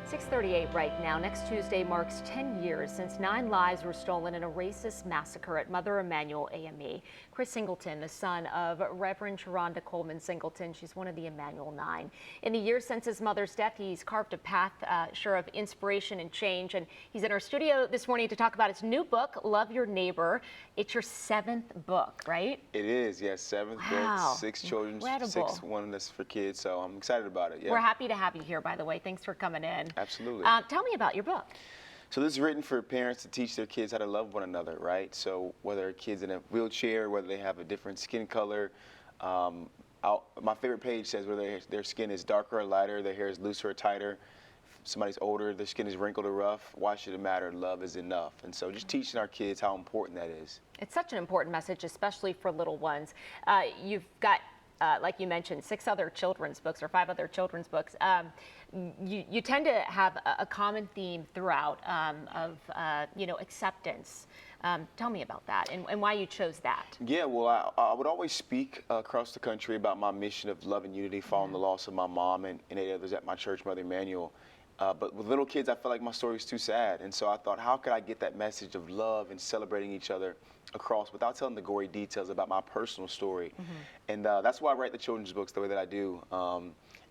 6:38 right now. Next Tuesday marks 10 years since 9 lives were stolen in a racist massacre at Mother Emanuel AME. Chris Singleton, the son of Reverend Sharonda Coleman Singleton, she's one of the Emanuel 9. In the years since his mother's death, he's carved a path sure of inspiration and change. And he's in our studio this morning to talk about his new book, Love Your Neighbor. It's your 7th book, right? It is, yes, 7th Wow. book, 6 children's, Incredible. 6 one that's for kids. So I'm excited about it. Yeah. We're happy to have you here, by the way. Thanks for coming in. Absolutely. Tell me about your book. So this is written for parents to teach their kids how to love one another, right? So whether a kid's in a wheelchair, whether they have a different skin color, my favorite page says whether their skin is darker or lighter, their hair is looser or tighter, if somebody's older, their skin is wrinkled or rough, why should it matter? Love is enough. And so just teaching our kids how important that is. It's such an important message, especially for little ones. You've got, like you mentioned, 6 other children's books or 5 other children's books. You tend to have a common theme throughout of acceptance. Tell me about that and why you chose that. Yeah, well, I would always speak across the country about my mission of love and unity following the loss of my mom and 8 others at my church, Mother Emanuel. But with little kids, I felt like my story was too sad. And so I thought, how could I get that message of love and celebrating each other across without telling the gory details about my personal story? And that's why I write the children's books the way that I do.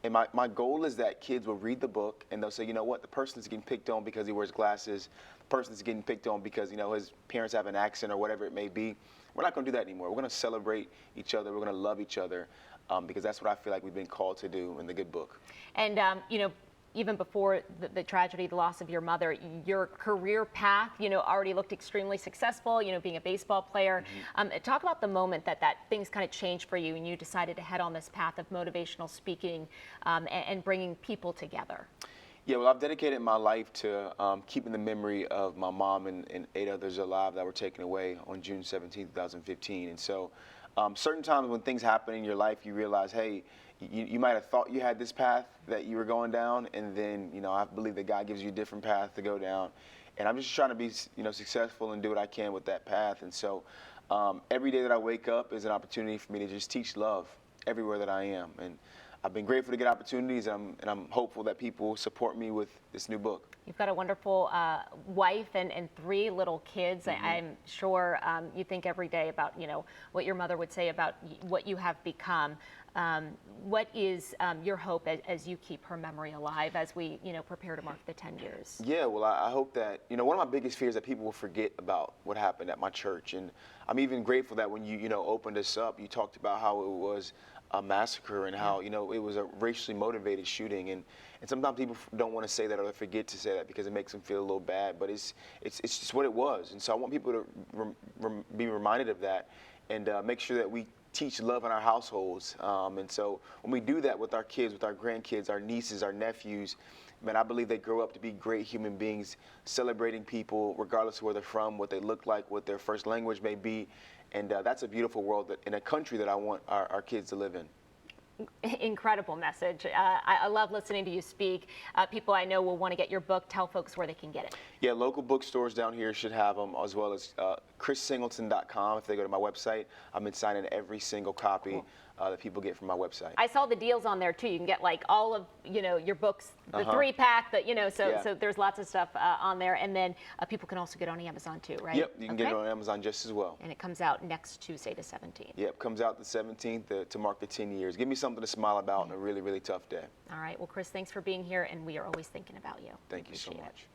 And my goal is that kids will read the book and they'll say, you know what, the person's getting picked on because he wears glasses. The person's getting picked on because, his parents have an accent or whatever it may be. We're not going to do that anymore. We're going to celebrate each other. We're going to love each other because that's what I feel like we've been called to do in the good book. And, even before the tragedy, the loss of your mother, your career path, already looked extremely successful, being a baseball player. Talk about the moment that things kind of changed for you and you decided to head on this path of motivational speaking and bringing people together. Yeah, well, I've dedicated my life to keeping the memory of my mom and 8 others alive that were taken away on June 17, 2015. And so certain times when things happen in your life, you realize, hey, you might have thought you had this path that you were going down, and then, I believe that God gives you a different path to go down. And I'm just trying to be, successful and do what I can with that path. And so every day that I wake up is an opportunity for me to just teach love everywhere that I am. And I've been grateful to get opportunities, and I'm hopeful that people support me with this new book. You've got a wonderful wife and 3 little kids. I'm sure you think every day about, what your mother would say about what you have become. What is your hope as you keep her memory alive as we, prepare to mark the 10 years? Yeah, well, I hope that, one of my biggest fears is that people will forget about what happened at my church. And I'm even grateful that when you opened us up, you talked about how it was a massacre and how, it was a racially motivated shooting. And sometimes people don't want to say that or they forget to say that because it makes them feel a little bad, but it's just what it was. And so I want people to be reminded of that and make sure that we teach love in our households. And so when we do that with our kids, with our grandkids, our nieces, our nephews, man, I believe they grow up to be great human beings, celebrating people regardless of where they're from, what they look like, what their first language may be. And that's a beautiful world in a country that I want our kids to live in. Incredible message. I love listening to you speak. People I know will want to get your book. Tell folks where they can get it. Yeah, local bookstores down here should have them, as well as chrissingleton.com. If they go to my website, I've been signing every single copy that people get from my website. I saw the deals on there too. You can get like all of your books, the 3-pack, so there's lots of stuff on there. And then people can also get on Amazon too, right? Yep, you can get it on Amazon just as well. And it comes out next Tuesday, the 17th. Yep, comes out the 17th to mark the 10 years. Give me something to smile about on a really, really tough day. All right. Well, Chris, thanks for being here, and we are always thinking about you. Thank you so much.